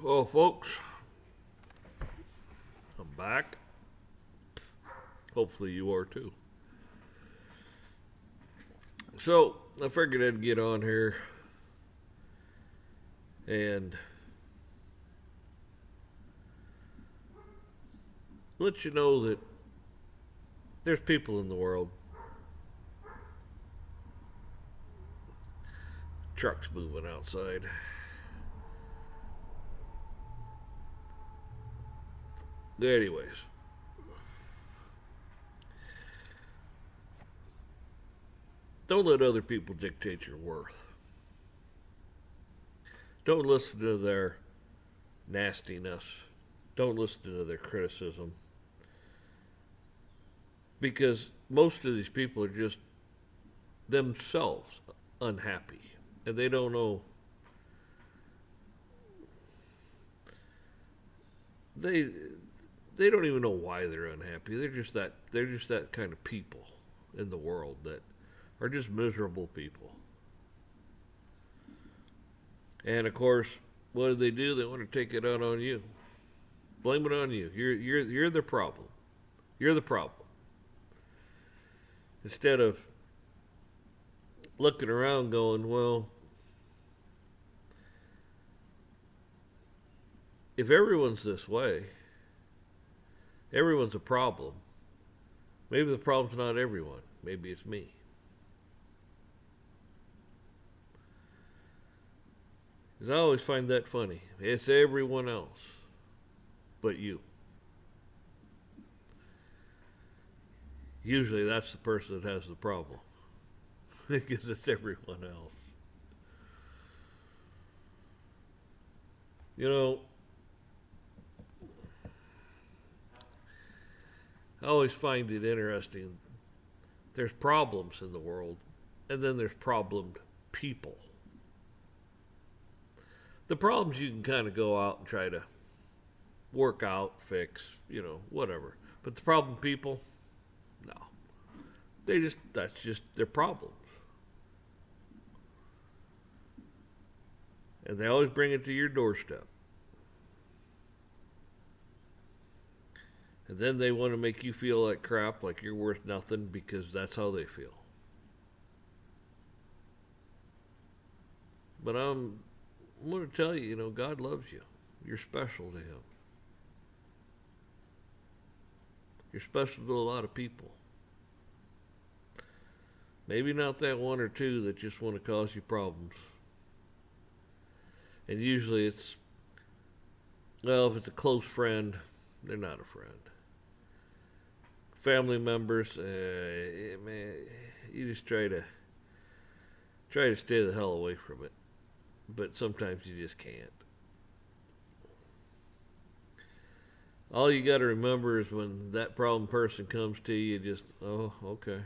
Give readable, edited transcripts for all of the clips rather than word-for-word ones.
Well, folks, I'm back. Hopefully, you are too. So, I figured I'd get on here and let you know that there's people in the world, trucks moving outside. Anyways, don't let other people dictate your worth. Don't listen to their nastiness. Don't listen to their criticism. Because most of these people are just themselves unhappy. And they don't know. They they don't even know why they're unhappy. They're just that kind of people in the world that are just miserable people. And of course, what do? They want to take it out on you. Blame it on you. You're the problem. You're the problem. Instead of looking around going, well, if everyone's this way, everyone's a problem. Maybe the problem's not everyone. Maybe it's me. Because I always find that funny. It's everyone else but you. Usually that's the person that has the problem. Because it's everyone else. You know, I always find it interesting. There's problems in the world, and then there's problemed people. The problems you can kind of go out and try to work out, fix, whatever. But the problem people, no. That's just their problems. And they always bring it to your doorstep. And then they want to make you feel like crap, like you're worth nothing because that's how they feel. But I'm going to tell you, God loves you. You're special to Him. You're special to a lot of people. Maybe not that one or two that just want to cause you problems. And usually if it's a close friend, they're not a friend. Family members, man, you just try to stay the hell away from it. But sometimes you just can't. All you got to remember is when that problem person comes to you, just, oh, okay,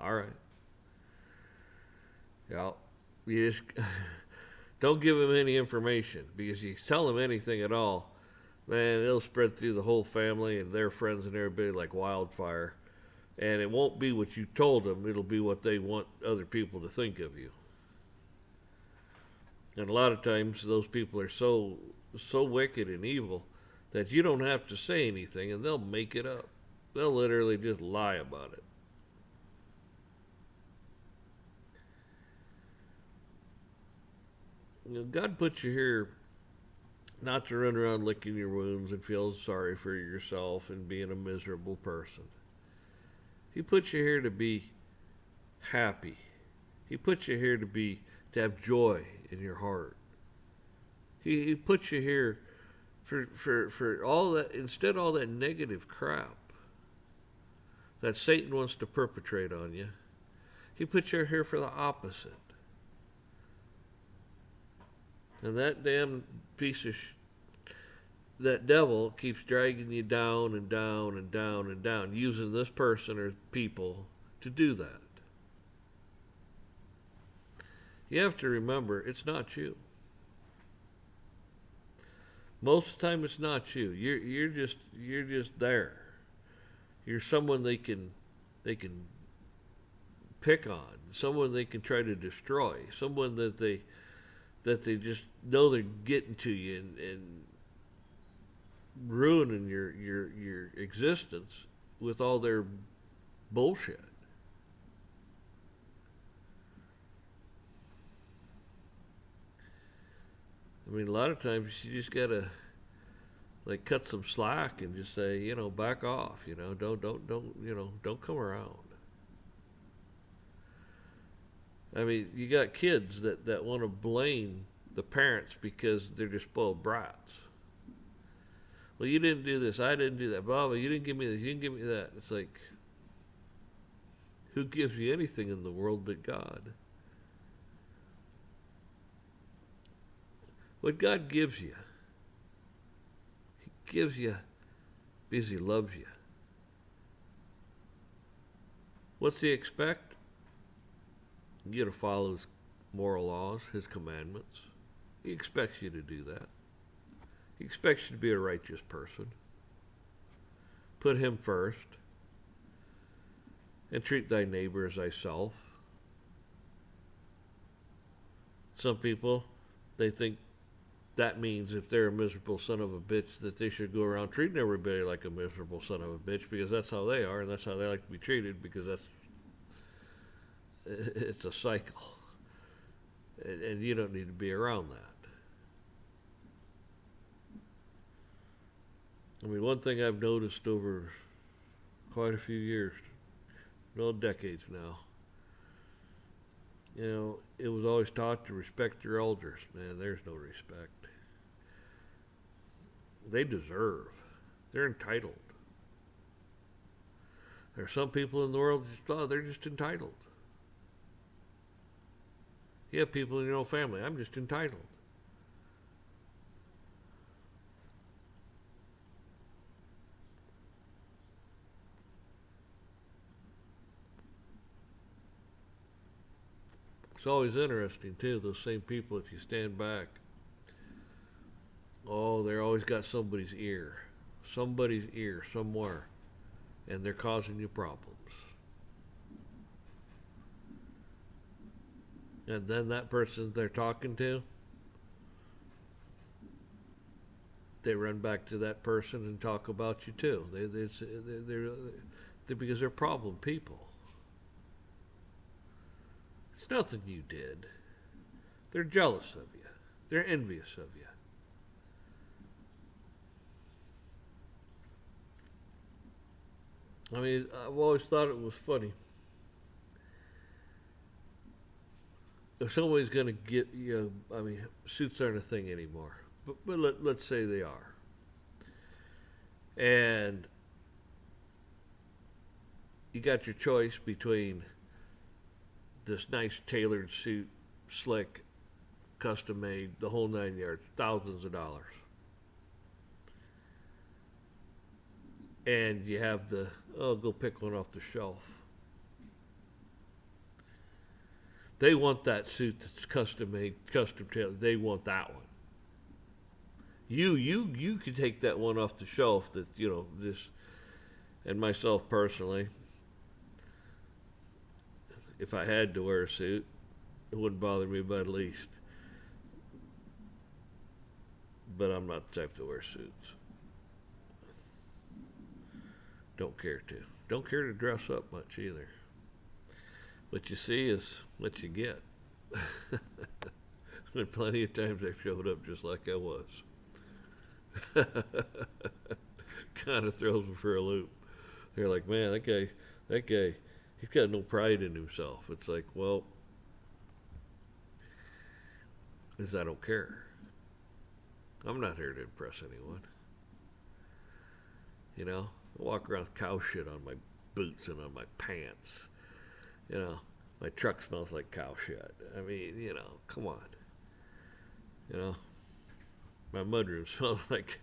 all right. Yeah, you just don't give him any information, because you tell him anything at all, man, it'll spread through the whole family and their friends and everybody like wildfire. And it won't be what you told them, it'll be what they want other people to think of you. And a lot of times those people are so wicked and evil that you don't have to say anything and they'll make it up. They'll literally just lie about it. God put you here not to run around licking your wounds and feel sorry for yourself and being a miserable person. He put you here to be happy. He put you here to have joy in your heart. He put you here for all that, instead of all that negative crap that Satan wants to perpetrate on you. He put you here for the opposite. And that damn piece of that devil keeps dragging you down and down and down and down, using this person or people to do that. You have to remember, it's not you. Most of the time, it's not you. You're just there. You're someone they can pick on, someone they can try to destroy, someone that they that they just know they're getting to you and ruining your existence with all their bullshit. I mean, a lot of times you just gotta like cut some slack and just say, back off. Don't come around. I mean, you got kids that want to blame the parents because they're just spoiled brats. Well, you didn't do this, I didn't do that, blah blah. You didn't give me this, you didn't give me that. It's like, who gives you anything in the world but God? What God gives you, He gives you because He loves you. What's He expect? You to follow His moral laws, His commandments. He expects you to do that. He expects you to be a righteous person. Put Him first. And treat thy neighbor as thyself. Some people, they think that means if they're a miserable son of a bitch that they should go around treating everybody like a miserable son of a bitch because that's how they are and that's how they like to be treated because it's a cycle. And you don't need to be around that. I mean, one thing I've noticed over quite a few years, decades now, it was always taught to respect your elders. Man, there's no respect. They deserve. They're entitled. There are some people in the world they're just entitled. You have people in your own family, I'm just entitled. It's always interesting, too, those same people, if you stand back, they're always got somebody's ear somewhere, and they're causing you problems. And then that person they're talking to, they run back to that person and talk about you too. They're because they're problem people. It's nothing you did. They're jealous of you. They're envious of you. I mean, I've always thought it was funny. If somebody's going to get suits aren't a thing anymore. But let's say they are. And you got your choice between this nice tailored suit, slick, custom made, the whole 9 yards, thousands of dollars. And you have go pick one off the shelf. They want that suit that's custom made, custom tailored. They want that one. You could take that one off the shelf that, this, and myself personally, if I had to wear a suit, it wouldn't bother me by the least. But I'm not the type to wear suits. Don't care to. Don't care to dress up much either. What you see is what you get. There plenty of times I showed up just like I was. Kind of throws me for a loop. They're like, man, that guy, he's got no pride in himself. It's like, well, because I don't care. I'm not here to impress anyone. I walk around with cow shit on my boots and on my pants. My truck smells like cow shit. I mean, come on. My mudroom smells like,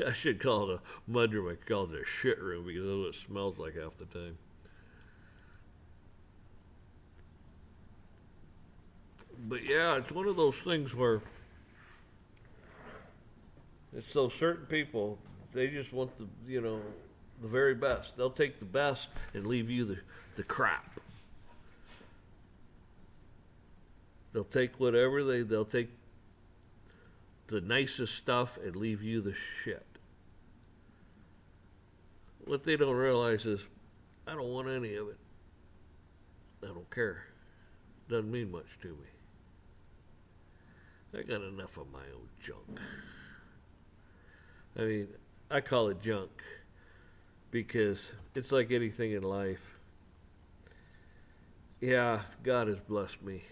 I should call it a mudroom, I could call it a shit room because that's what it smells like half the time. But yeah, it's one of those things where it's those certain people, they just want the very best. They'll take the best and leave you the crap. They'll take whatever they'll take the nicest stuff and leave you the shit. What they don't realize is, I don't want any of it. I don't care. Doesn't mean much to me. I got enough of my own junk. I mean, I call it junk because it's like anything in life. Yeah, God has blessed me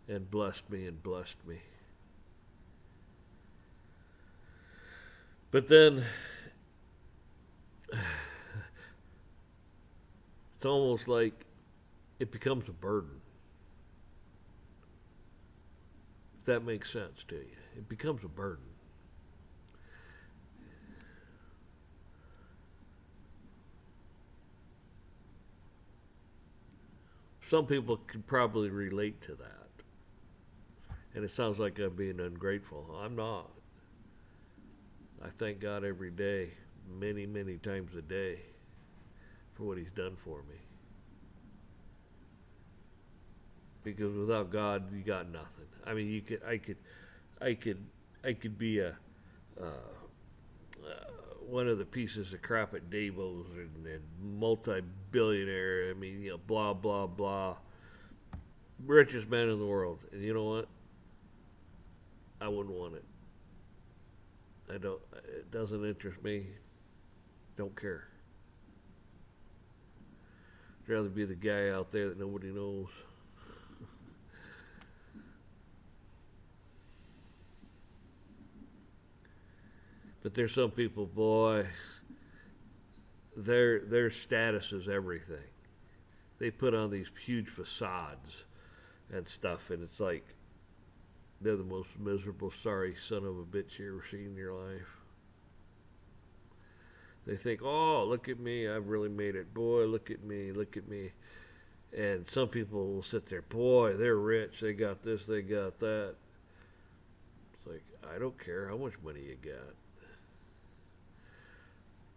and blessed me and blessed me. But then it's almost like it becomes a burden. If that makes sense to you. It becomes a burden. Some people can probably relate to that. And it sounds like I'm being ungrateful. I'm not. I thank God every day, many, many times a day, for what He's done for me. Because without God, you got nothing. I mean, I could be one of the pieces of crap at Davos and multi-billionaire. I mean, blah blah blah, richest man in the world. And you know what? I wouldn't want it. I don't. It doesn't interest me. Don't care. I'd rather be the guy out there that nobody knows. But there's some people, boy, their status is everything. They put on these huge facades and stuff, and it's like they're the most miserable, sorry son of a bitch you ever seen in your life. They think, oh, look at me, I've really made it. Boy, look at me, look at me. And some people will sit there, boy, they're rich, they got this, they got that. It's like, I don't care how much money you got.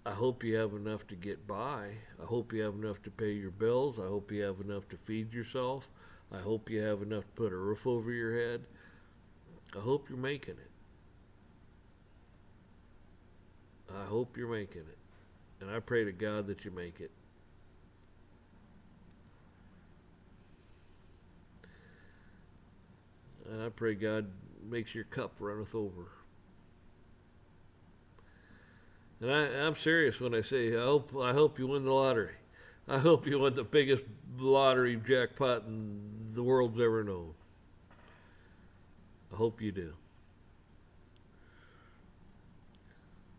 I hope you have enough to get by. I hope you have enough to pay your bills. I hope you have enough to feed yourself. I hope you have enough to put a roof over your head. I hope you're making it. I hope you're making it. And I pray to God that you make it. And I pray God makes your cup runneth over. And I'm serious when I say I hope you win the lottery. I hope you win the biggest lottery jackpot the world's ever known. I hope you do.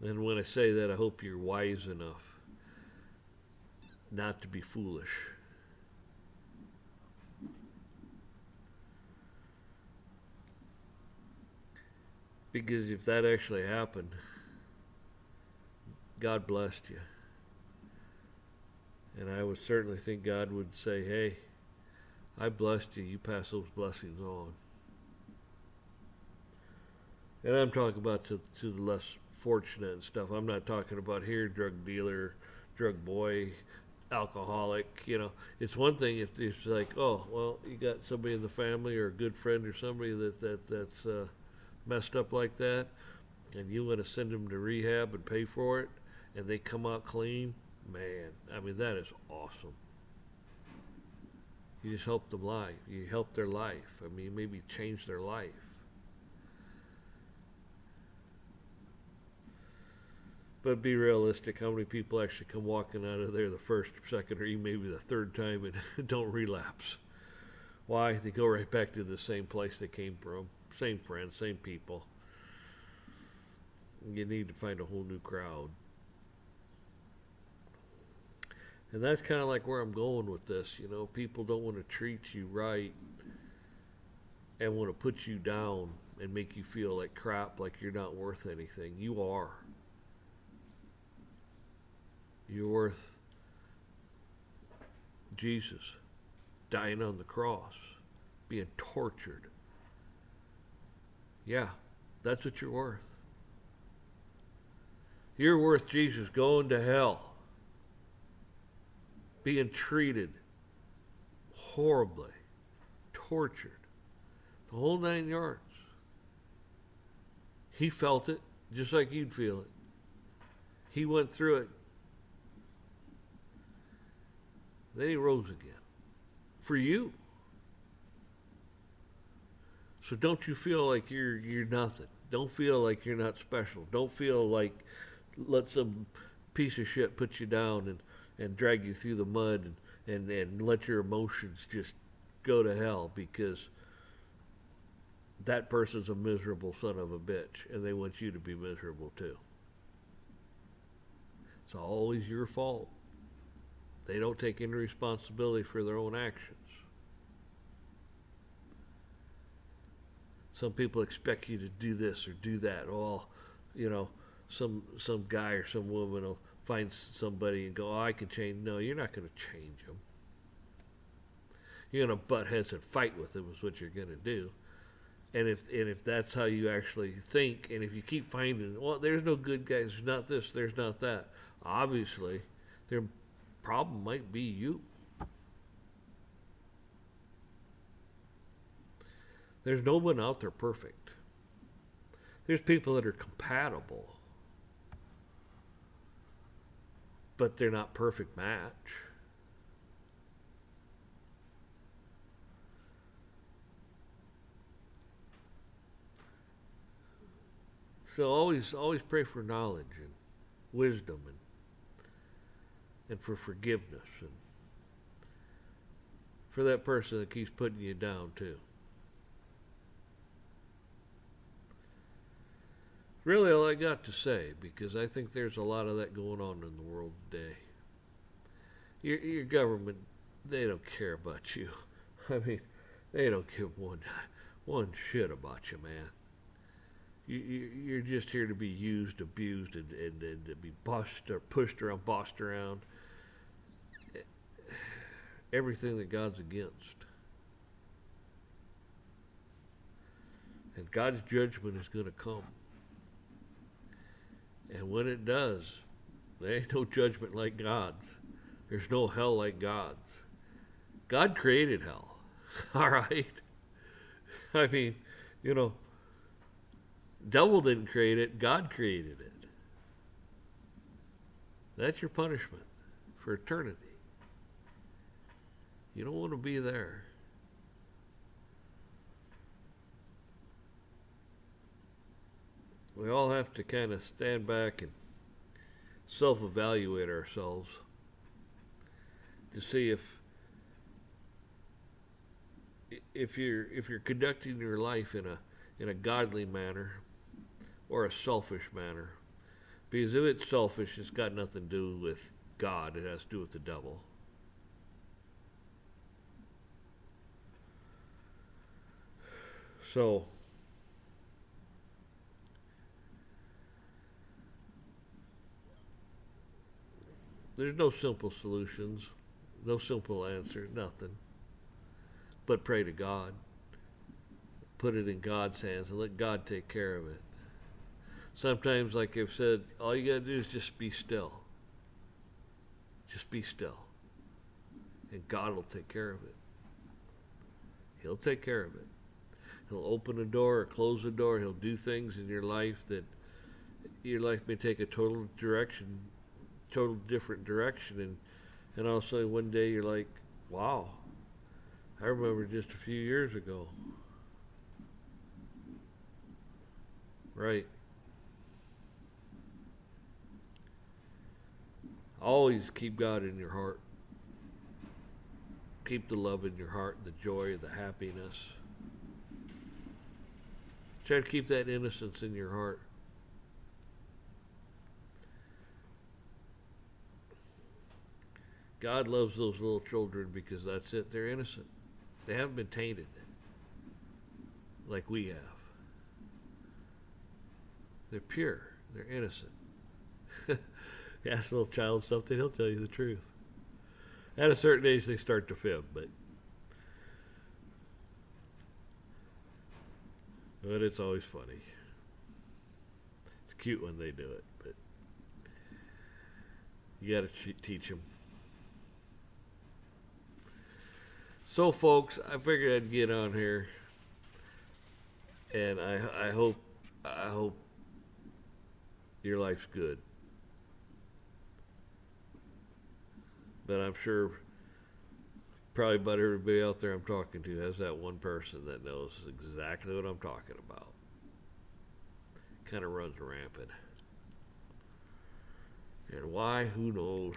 And when I say that, I hope you're wise enough not to be foolish. Because if that actually happened, God blessed you. And I would certainly think God would say, hey, I blessed you, you pass those blessings on. And I'm talking about to the less fortunate and stuff. I'm not talking about here, drug dealer, drug boy, alcoholic, It's one thing if it's like, oh, well, you got somebody in the family or a good friend or somebody that's messed up like that, and you want to send them to rehab and pay for it, and they come out clean, man, I mean, that is awesome. You just help them life. You help their life. I mean, maybe change their life. But be realistic. How many people actually come walking out of there the first, second, or even maybe the third time and don't relapse? Why? They go right back to the same place they came from. Same friends, same people. You need to find a whole new crowd. And that's kind of like where I'm going with this. People don't want to treat you right and want to put you down and make you feel like crap, like you're not worth anything. You are. You're worth Jesus dying on the cross, being tortured. Yeah, that's what you're worth. You're worth Jesus going to hell, being treated horribly, tortured, the whole 9 yards. He felt it just like you'd feel it. He went through it. Then he rose again. For you. So don't you feel like you're nothing. Don't feel like you're not special. Don't feel like let some piece of shit put you down and drag you through the mud and let your emotions just go to hell because that person's a miserable son of a bitch and they want you to be miserable too. It's always your fault. They don't take any responsibility for their own actions. Some people expect you to do this or do that. Well, you know, some guy or some woman will find somebody and go, "Oh, I can change." No, you're not going to change them. You're going to butt heads and fight with them is what you're going to do. And if that's how you actually think, and if you keep finding, well, there's no good guys, there's not this, there's not that. Obviously, their problem might be you. There's no one out there perfect. There's people that are compatible, but they're not perfect match. So always pray for knowledge and wisdom and for forgiveness and for that person that keeps putting you down too. Really all I got to say, because I think there's a lot of that going on in the world today. Your government, they don't care about you. I mean, they don't give one shit about you, man. You're just here to be used, abused, and to be bossed or pushed around, bossed around. Everything that God's against. And God's judgment is going to come. And when it does, there ain't no judgment like God's. There's no hell like God's. God created hell. All right? I mean, you know, devil didn't create it, God created it. That's your punishment for eternity. You don't want to be there. We all have to kind of stand back and self-evaluate ourselves to see if you're conducting your life in a godly manner or a selfish manner. Because if it's selfish, it's got nothing to do with God. It has to do with the devil. So, there's no simple solutions, no simple answer, nothing. But pray to God. Put it in God's hands and let God take care of it. Sometimes, like I've said, all you gotta do is just be still. Just be still. And God will take care of it. He'll take care of it. He'll open a door or close a door. He'll do things in your life that your life may take a total different direction, and all of a sudden one day you're like, wow, I remember just a few years ago. Right. Always keep God in your heart. Keep the love in your heart, the joy, the happiness. Try to keep that innocence in your heart. God loves those little children because that's it. They're innocent. They haven't been tainted like we have. They're pure. They're innocent. Ask a little child something, he'll tell you the truth. At a certain age, they start to fib, but it's always funny. It's cute when they do it, but you got to teach them. So, folks, I figured I'd get on here, and I hope your life's good. But I'm sure probably about everybody out there I'm talking to has that one person that knows exactly what I'm talking about. Kind of runs rampant. And why? Who knows?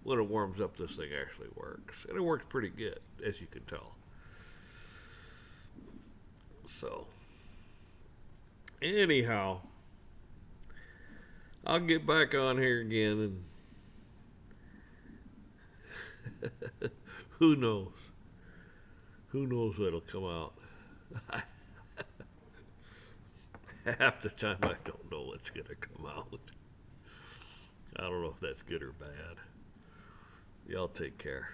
When it warms up, this thing actually works. And it works pretty good, as you can tell. So, anyhow, I'll get back on here again and who knows? Who knows what'll come out? Half the time I don't know what's going to come out. I don't know if that's good or bad. Y'all take care.